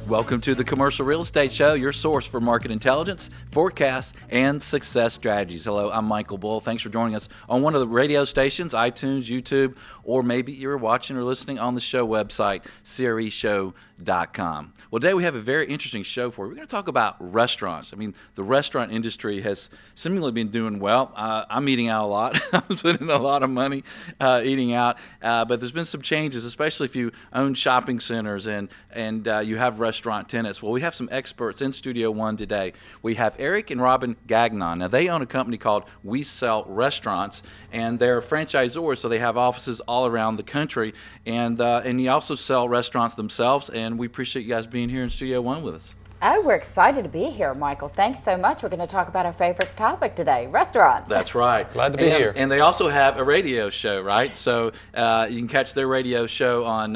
Welcome to the Commercial Real Estate Show, your source for market intelligence, forecasts, and success strategies. Hello, I'm Michael Bull. Thanks for joining us on one of the radio stations, iTunes, YouTube, or maybe you're watching or listening on the show website, CREshow.com. Well, today we have a very interesting show for you. We're going to talk about restaurants. I mean, the restaurant industry has seemingly been doing well. I'm eating out a lot. I'm spending a lot of money eating out, but there's been some changes, especially if you own shopping centers and you have restaurant tenants. Well, we have some experts in Studio One today. We have Eric and Robin Gagnon. Now, they own a company called We Sell Restaurants, and they're franchisors, so they have offices all around the country, and you also sell restaurants themselves, and we appreciate you guys being here in Studio One with us. Oh, we're excited to be here, Michael. Thanks so much. We're going to talk about our favorite topic today, restaurants. That's right. Glad to be here. And they also have a radio show, right? So you can catch their radio show on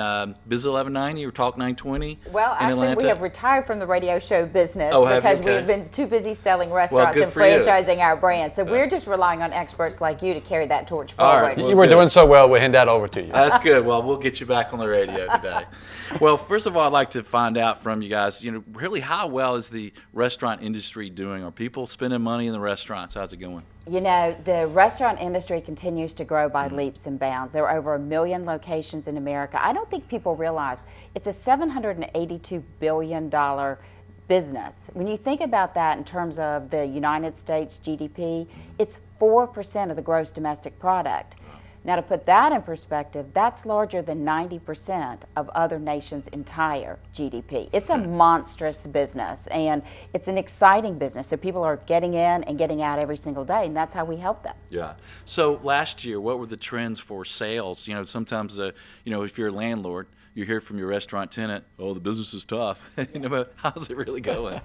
Biz 1190 or Talk 920 Well, in actually, Atlanta. we have retired from the radio show business have you? because Okay. we've been too busy selling restaurants good and for you. franchising our brand. So we're just relying on experts like you to carry that torch All forward. right. Well, You were good. doing so well, we'll hand that over to you. That's good. Well, we'll get you back on the radio today. Well, first of all, I'd like to find out from you guys, really how well is the restaurant industry doing? Are people spending money in the restaurants? How's it going? You know, the restaurant industry continues to grow by leaps and bounds. There are over 1 million locations in America. I don't think people realize it's a $782 billion business. When you think about that in terms of the United States GDP, it's 4% of the gross domestic product. Now, to put that in perspective, that's larger than 90% of other nations' entire GDP. It's a monstrous business, and it's an exciting business. So people are getting in and getting out every single day, and that's how we help them. Yeah. So last year, what were the trends for sales? Sometimes, if you're a landlord, you hear from your restaurant tenant, oh, the business is tough. But how's it really going?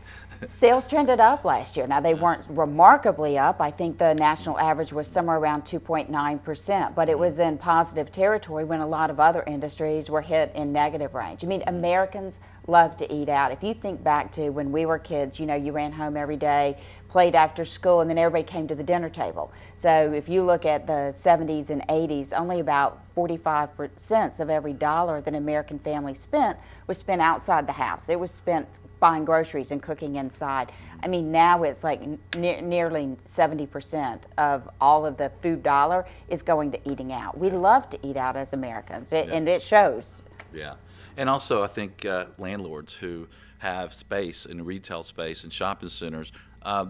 Sales trended up last year. Now, they weren't remarkably up. I think the national average was somewhere around 2.9%, but it was in positive territory when a lot of other industries were hit in negative range. I mean, Americans love to eat out. If you think back to when we were kids, you ran home every day, played after school, and then everybody came to the dinner table. So if you look at the 70s and 80s, only about 45% of every dollar that an American family spent was spent outside the house. It was spent buying groceries and cooking inside. I mean, now it's like nearly 70% of all of the food dollar is going to eating out. We love to eat out as Americans, and it shows. Yeah. And also, I think landlords who have space in retail space and shopping centers,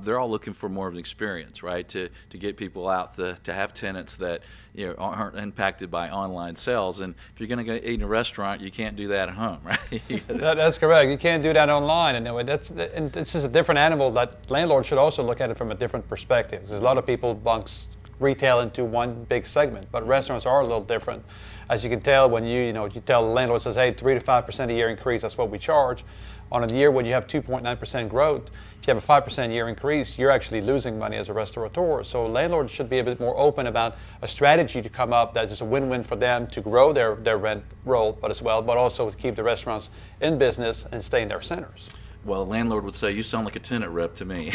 they're all looking for more of an experience, right? To get people out to have tenants that aren't impacted by online sales. And if you're going to go eat in a restaurant, you can't do that at home, right? That's correct. You can't do that online. And this is a different animal that landlords should also look at it from a different perspective. There's a lot of people bunks retail into one big segment, but restaurants are a little different. As you can tell when you tell the landlord, says, hey, 3 to 5% a year increase, that's what we charge. On a year when you have 2.9% growth, if you have a 5% year increase, you're actually losing money as a restaurateur. So landlords should be a bit more open about a strategy to come up that is a win-win for them to grow their rent roll, but also to keep the restaurants in business and stay in their centers. Well, a landlord would say, you sound like a tenant rep to me.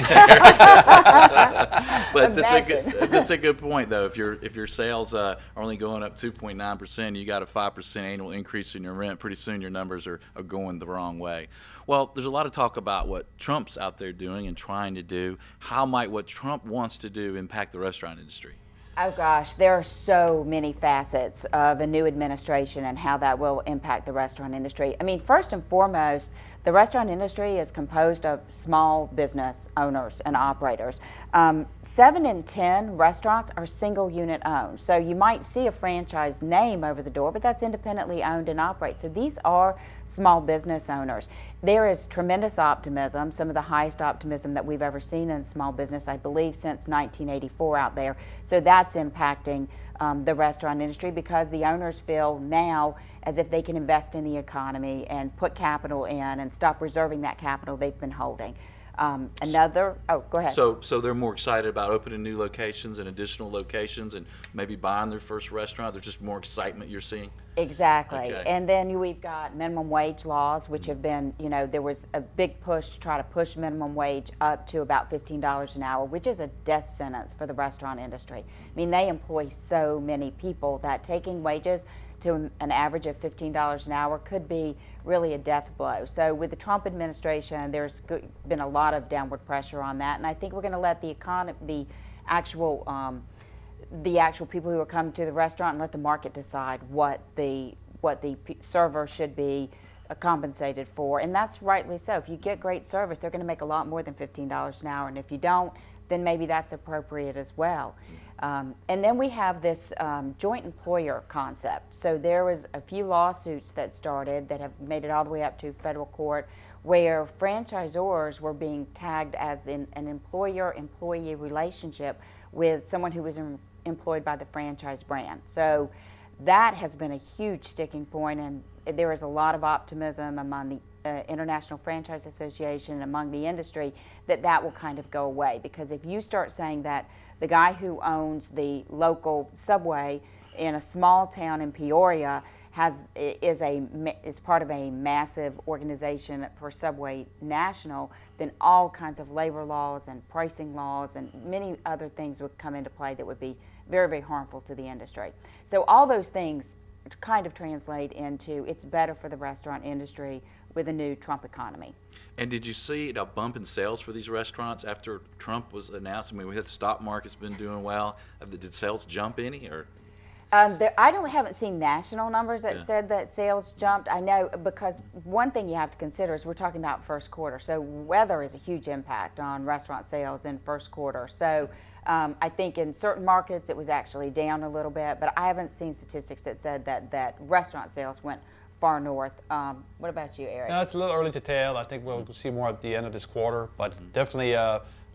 But that's a good point, though. If your sales are only going up 2.9%, you got a 5% annual increase in your rent, pretty soon your numbers are going the wrong way. Well, there's a lot of talk about what Trump's out there doing and trying to do. How might what Trump wants to do impact the restaurant industry? Oh gosh, there are so many facets of a new administration and how that will impact the restaurant industry. I mean, first and foremost, the restaurant industry is composed of small business owners and operators. 7 in 10 restaurants are single unit owned. So you might see a franchise name over the door, but that's independently owned and operated. So these are small business owners. There is tremendous optimism, some of the highest optimism that we've ever seen in small business, I believe, since 1984 out there. So that's impacting the restaurant industry because the owners feel now as if they can invest in the economy and put capital in and stop reserving that capital they've been holding. Go ahead. So they're more excited about opening new locations and additional locations and maybe buying their first restaurant. There's just more excitement you're seeing? Exactly. Okay. And then we've got minimum wage laws, which have been, there was a big push to try to push minimum wage up to about $15 an hour, which is a death sentence for the restaurant industry. I mean, they employ so many people that taking wages to an average of $15 an hour could be really a death blow. So with the Trump administration, there's been a lot of downward pressure on that, and I think we're going to let the actual people who are coming to the restaurant and let the market decide what the server should be compensated for, and that's rightly so. If you get great service, they're going to make a lot more than $15 an hour, and if you don't, then maybe that's appropriate as well. And then we have this joint employer concept. So there was a few lawsuits that started that have made it all the way up to federal court, where franchisors were being tagged as in an employer-employee relationship with someone who was employed by the franchise brand. So that has been a huge sticking point, and there is a lot of optimism among the International Franchise Association and among the industry that will kind of go away, because if you start saying that the guy who owns the local Subway in a small town in Peoria is part of a massive organization for Subway National, then all kinds of labor laws and pricing laws and many other things would come into play that would be very, very harmful to the industry. So all those things kind of translate into it's better for the restaurant industry with a new Trump economy. And did you see a bump in sales for these restaurants after Trump was announced? I mean, we had the stock market's been doing well. Did sales jump any, or? Haven't seen national numbers that said that sales jumped. I know, because one thing you have to consider is we're talking about first quarter. So weather is a huge impact on restaurant sales in first quarter. So I think in certain markets it was actually down a little bit, but I haven't seen statistics that said that restaurant sales went far north. What about you, Eric? No, it's a little early to tell. I think we'll see more at the end of this quarter, but definitely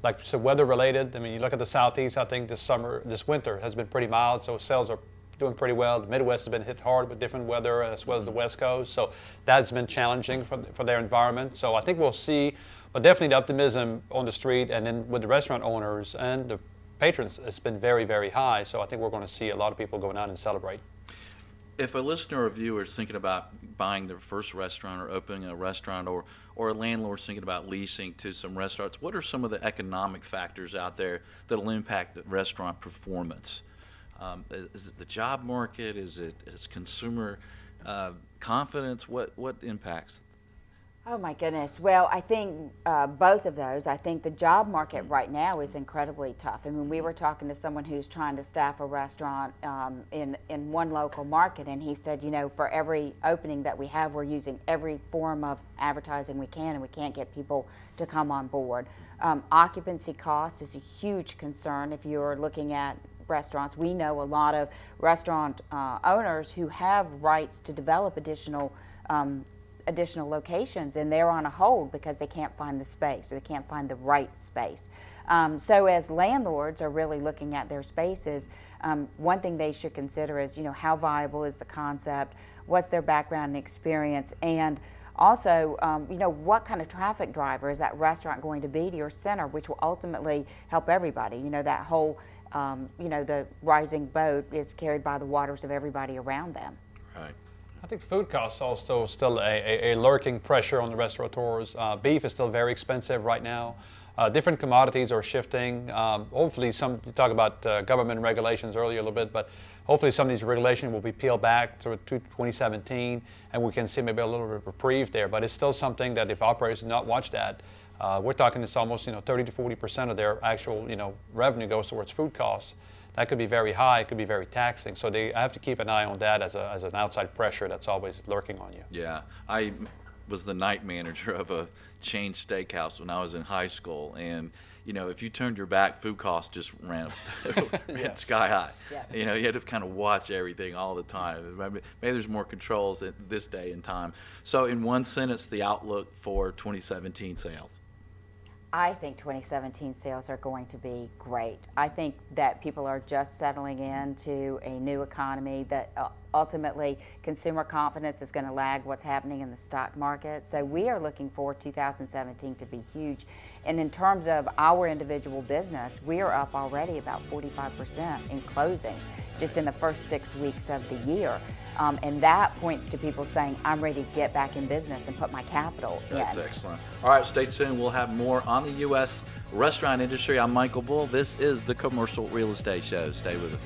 like you said, weather related. I mean, you look at the Southeast, I think this winter has been pretty mild, so sales are doing pretty well. The Midwest has been hit hard with different weather, as well as the West Coast, so that's been challenging for their environment. So I think we'll see, but definitely the optimism on the street and then with the restaurant owners and the patrons has been very, very high. So I think we're going to see a lot of people going out and celebrate. If a listener or viewer is thinking about buying their first restaurant or opening a restaurant, or a landlord's thinking about leasing to some restaurants, what are some of the economic factors out there that will impact the restaurant performance? Is it the job market? Is consumer confidence? What impacts? Oh my goodness. Well, I think both of those. I think the job market right now is incredibly tough. I mean, we were talking to someone who's trying to staff a restaurant in one local market, and he said, for every opening that we have, we're using every form of advertising we can, and we can't get people to come on board. Occupancy cost is a huge concern if you're looking at restaurants. We know a lot of restaurant owners who have rights to develop additional locations, and they're on a hold because they can't find the space, or they can't find the right space. So as landlords are really looking at their spaces, one thing they should consider is, how viable is the concept, what's their background and experience, and also, what kind of traffic driver is that restaurant going to be to your center, which will ultimately help everybody. That whole, the rising boat is carried by the waters of everybody around them. Right. I think food costs also still a lurking pressure on the restaurateurs. Beef is still very expensive right now. Different commodities are shifting. Hopefully you talk about government regulations earlier a little bit, but hopefully some of these regulations will be peeled back to 2017, and we can see maybe a little bit of reprieve there. But it's still something that if operators do not watch that, we're talking it's almost 30 to 40% of their actual revenue goes towards food costs. That could be very high, it could be very taxing. So they have to keep an eye on that as an outside pressure that's always lurking on you. Yeah, I was the night manager of a chain steakhouse when I was in high school, and if you turned your back, food costs just ran sky high. Yeah. You had to kind of watch everything all the time. Maybe there's more controls at this day and time. So in one sentence, the outlook for 2017 sales. I think 2017 sales are going to be great. I think that people are just settling into a new economy, that ultimately consumer confidence is going to lag what's happening in the stock market. So we are looking for 2017 to be huge. And in terms of our individual business, we are up already about 45% in closings just in the first 6 weeks of the year. And that points to people saying, I'm ready to get back in business and put my capital in. That's excellent. All right, stay tuned. We'll have more on the U.S. restaurant industry. I'm Michael Bull. This is the Commercial Real Estate Show. Stay with us.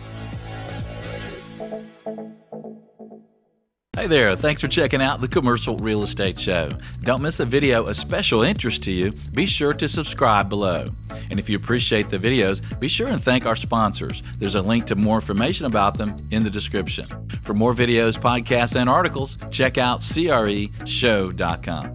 Hey there, thanks for checking out the Commercial Real Estate Show. Don't miss a video of special interest to you. Be sure to subscribe below. And if you appreciate the videos, be sure and thank our sponsors. There's a link to more information about them in the description. For more videos, podcasts, and articles, check out creshow.com.